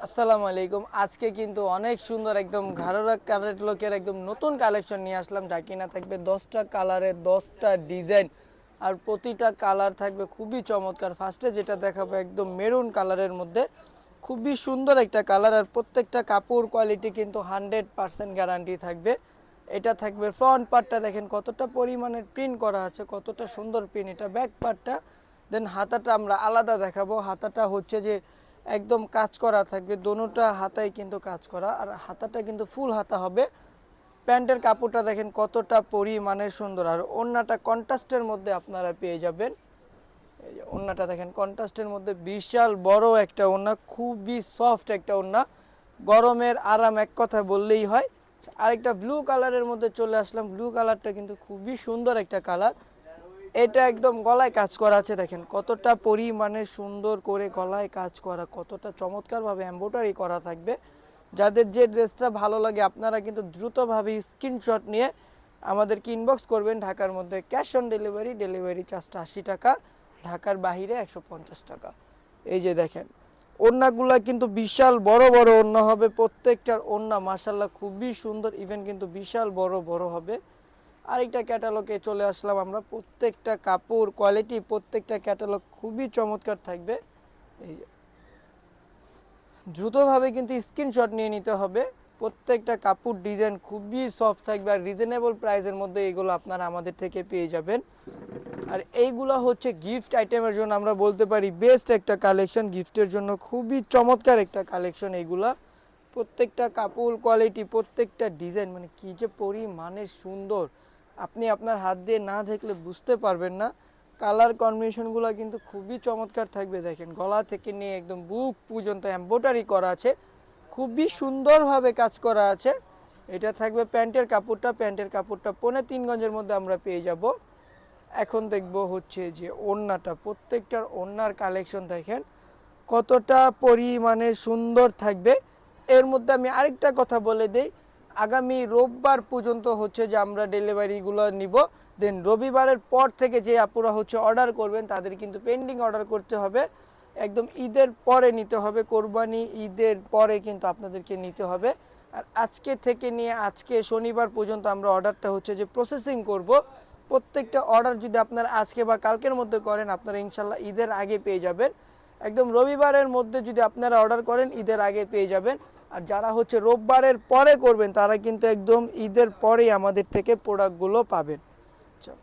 আসসালামু আলাইকুম। আজকে কিন্তু অনেক সুন্দর একদম ঘাড়রা ক্যাটালগের একদম নতুন কালেকশন নিয়ে আসলাম, যা কিনা থাকবে 10টা কালারের 10টা ডিজাইন, আর প্রতিটা কালার থাকবে খুবই চমৎকার। ফার্স্টে যেটা দেখাবো একদম মেরুন কালারের মধ্যে, খুবই সুন্দর একটা কালার, আর প্রত্যেকটা কাপড় কোয়ালিটি কিন্তু 100% গ্যারান্টি থাকবে। এটা থাকবে ফ্রন্ট পার্টটা, দেখেন কতটা পরিমাণের প্রিন্ট করা আছে, কতটা সুন্দর প্রিন্ট। এটা ব্যাক পার্টটা, দেন হাতাটা আমরা আলাদা দেখাবো। হাতাটা হচ্ছে যে একদম কাজ করা থাকবে, দোনোটা হাতাই কিন্তু কাজ করা, আর হাতাটা কিন্তু ফুল হাতা হবে। প্যান্টের কাপড়টা দেখেন কতটা পরিমাণের সুন্দর, আর ওড়নাটা কন্ট্রাস্টের মধ্যে আপনারা পেয়ে যাবেন। এই যে ওড়নাটা দেখেন কন্ট্রাস্টের মধ্যে, বিশাল বড় একটা ওড়না, খুবই সফট একটা ওড়না, গরমের আরাম এক কথা বললেই হয়। আরেকটা ব্লু কালারের মধ্যে চলে আসলাম। ব্লু কালারটা কিন্তু খুবই সুন্দর একটা কালার। এটা একদম গলায় কাজ করা আছে, দেখেন কতটা পরিমাণে সুন্দর করে গলায় কাজ করা, কতটা চমৎকারভাবে এমব্রয়ডারি করা থাকবে। যাদের যে ড্রেসটা ভালো লাগে আপনারা কিন্তু দ্রুতভাবে স্ক্রিনশট নিয়ে আমাদেরকে ইনবক্স করবেন। ঢাকার মধ্যে ক্যাশ অন ডেলিভারি, ডেলিভারি চার্জটা 80 টাকা, ঢাকার বাইরে 150 টাকা। এই যে দেখেন ওড়নাগুলা কিন্তু বিশাল বড় বড় ওড়না হবে, প্রত্যেকটার ওড়না মাশাল্লাহ খুবই সুন্দর, ইভেন কিন্তু বিশাল বড় বড় হবে। আরেকটা ক্যাটালগে চলে আসলাম আমরা। প্রত্যেকটা কাপড় কোয়ালিটি, প্রত্যেকটা ক্যাটালগ খুবই চমৎকার থাকবে। এই যে দ্রুতভাবে কিন্তু স্ক্রিনশট নিয়ে নিতে হবে। প্রত্যেকটা কাপড় ডিজাইন খুবই সফট থাকবে, আর রিজনেবল প্রাইসের মধ্যে এগুলো আপনারা আমাদের থেকে পেয়ে যাবেন। আর এইগুলো হচ্ছে গিফট আইটেমের জন্য আমরা বলতে পারি বেস্ট একটা কালেকশন, গিফটের জন্য খুবই চমৎকার একটা কালেকশন এইগুলা। প্রত্যেকটা কাপড় কোয়ালিটি, প্রত্যেকটা ডিজাইন মানে কি যে পরিমাণের সুন্দর, আপনি আপনার হাত দিয়ে না দেখলে বুঝতে পারবেন না। কালার কম্বিনেশনগুলো কিন্তু খুবই চমৎকার থাকবে। দেখেন গলা থেকে নিয়ে একদম বুক পর্যন্ত এমব্রয়ডারি করা আছে, খুবই সুন্দরভাবে কাজ করা আছে। এটা থাকবে প্যান্টের কাপড়টা, প্যান্টের কাপড়টা 3.5 গজের মধ্যে আমরা পেয়ে যাব। এখন দেখব হচ্ছে যে ওড়নাটা, প্রত্যেকটার ওড়নার কালেকশন দেখেন কতটা পরিমাণে সুন্দর থাকবে। এর মধ্যে আমি আরেকটা কথা বলে দেই, আগামী রোববার পর্যন্ত হচ্ছে যে আমরা ডেলিভারিগুলো নিব। দেন রবিবারের পর থেকে যে আপুরা হচ্ছে অর্ডার করবেন তাদের কিন্তু পেন্ডিং অর্ডার করতে হবে, একদম ঈদের পরে নিতে হবে, কোরবানি ঈদের পরে কিন্তু আপনাদেরকে নিতে হবে। আর আজকে থেকে নিয়ে আজকে শনিবার পর্যন্ত আমরা অর্ডারটা হচ্ছে যে প্রসেসিং করব। প্রত্যেকটা অর্ডার যদি আপনারা আজকে বা কালকের মধ্যে করেন আপনারা ইনশাল্লাহ ঈদের আগে পেয়ে যাবেন। একদম রবিবারের মধ্যে যদি আপনারা অর্ডার করেন ঈদের আগে পেয়ে যাবেন। আর যারা হচ্ছে রোববারের পরে করবেন তারা কিন্তু একদম ঈদের পরেই আমাদের থেকে প্রোডাক্টগুলো পাবেন। আচ্ছা,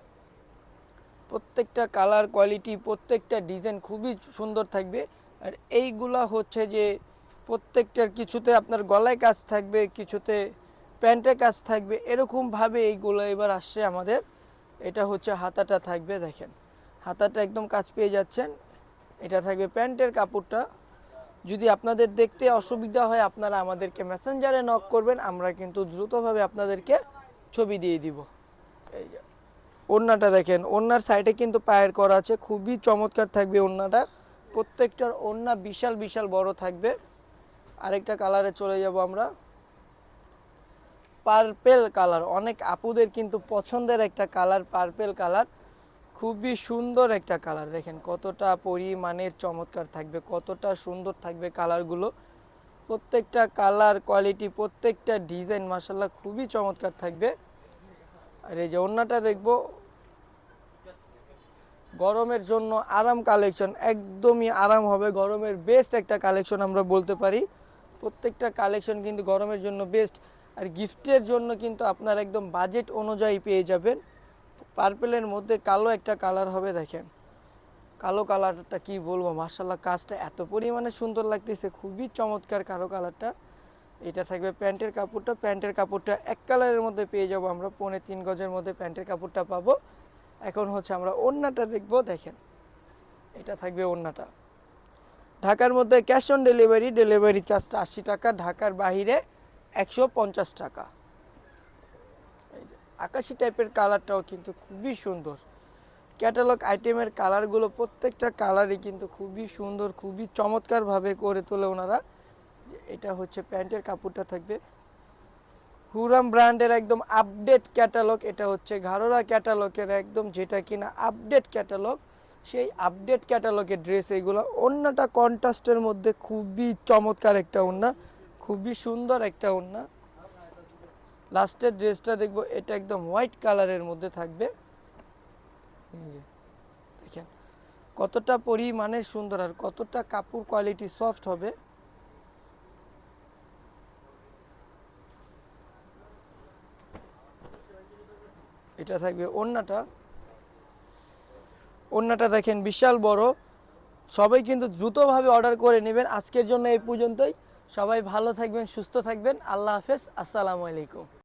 প্রত্যেকটা কালার কোয়ালিটি, প্রত্যেকটা ডিজাইন খুবই সুন্দর থাকবে। আর এইগুলা হচ্ছে যে প্রত্যেকটার কিছুতে আপনার গলায় কাজ থাকবে, কিছুতে প্যান্টে কাজ থাকবে, এরকমভাবে এইগুলো এবার আসছে আমাদের। এটা হচ্ছে হাতাটা থাকবে, দেখেন হাতাটা একদম কাজ পেয়ে যাচ্ছেন। এটা থাকবে প্যান্টের কাপড়টা। যদি আপনাদের দেখতে অসুবিধা হয় আপনারা আমাদেরকে মেসেঞ্জারে নক করবেন, আমরা কিন্তু দ্রুতভাবে আপনাদেরকে ছবি দিয়ে দিব। এই যে ওড়নাটা দেখেন, ওড়নার সাইডে কিন্তু পায়ের করা আছে, খুবই চমৎকার থাকবে ওড়নাটা। প্রত্যেকটার ওড়না বিশাল বিশাল বড় থাকবে। আরেকটা কালারে চলে যাব আমরা, পার্পেল কালার। অনেক আপুদের কিন্তু পছন্দের একটা কালার পার্পেল কালার, খুবই সুন্দর একটা কালার। দেখেন কতটা পরিমাণের চমৎকার থাকবে, কতটা সুন্দর থাকবে কালারগুলো। প্রত্যেকটা কালার কোয়ালিটি, প্রত্যেকটা ডিজাইন মাশাআল্লাহ খুবই চমৎকার থাকবে। আর এই যে ওড়নাটা দেখবো, গরমের জন্য আরাম কালেকশন, একদমই আরাম হবে, গরমের বেস্ট একটা কালেকশন আমরা বলতে পারি। প্রত্যেকটা কালেকশন কিন্তু গরমের জন্য বেস্ট। আর গিফটের জন্য কিন্তু আপনার একদম বাজেট অনুযায়ী পেয়ে যাবেন। পার্পেলের মধ্যে কালো একটা কালার হবে, দেখেন কালো কালারটা কি বলবো, মার্শাল্লাহ কাজটা এত পরিমাণে সুন্দর লাগতেছে, খুবই চমৎকার কালো কালারটা। এটা থাকবে প্যান্টের কাপড়টা, প্যান্টের কাপড়টা এক কালারের মধ্যে পেয়ে যাব আমরা, 3.5 গজের মধ্যে প্যান্টের কাপড়টা পাবো। এখন হচ্ছে আমরা ওড়নাটা দেখব, দেখেন এটা থাকবে ওড়নাটা। ঢাকার মধ্যে ক্যাশ অন ডেলিভারি, ডেলিভারি চার্জটা 80 টাকা, ঢাকার বাইরে 150 টাকা। এই যে আকাশি টাইপের কালারটাও কিন্তু খুবই সুন্দর। ক্যাটালগ আইটেমের কালারগুলো প্রত্যেকটা কালারই কিন্তু খুবই সুন্দর, খুবই চমৎকারভাবে করে তোলে ওনারা। এটা হচ্ছে প্যান্টের কাপড়টা থাকবে হুরাম ব্র্যান্ডের একদম আপডেট ক্যাটালগ। এটা হচ্ছে ঘাড়রা ক্যাটালগের একদম যেটা কিনা আপডেট ক্যাটালগ, সেই আপডেট ক্যাটালগের ড্রেস এইগুলো। ওড়নাটা কন্ট্রাস্টের মধ্যে খুবই চমৎকার একটা ওড়না, খুবই সুন্দর একটা ওড়না। লাস্টের ড্রেসটা দেখবো, এটা একদম হোয়াইট কালারের মধ্যে থাকবে। এই যে দেখেন কতটা পরিমাণে সুন্দর আর কতটা কাপড় কোয়ালিটি সফট হবে। এটা থাকবে ওড়নাটা। ওড়নাটা দেখেন বিশাল বড়। সবাই কিন্তু দ্রুতভাবে অর্ডার করে নেবেন। আজকের জন্য এই পর্যন্তই। সবাই ভালো থাকবেন, সুস্থ থাকবেন। আল্লাহ হাফেজ, আসসালামু আলাইকুম।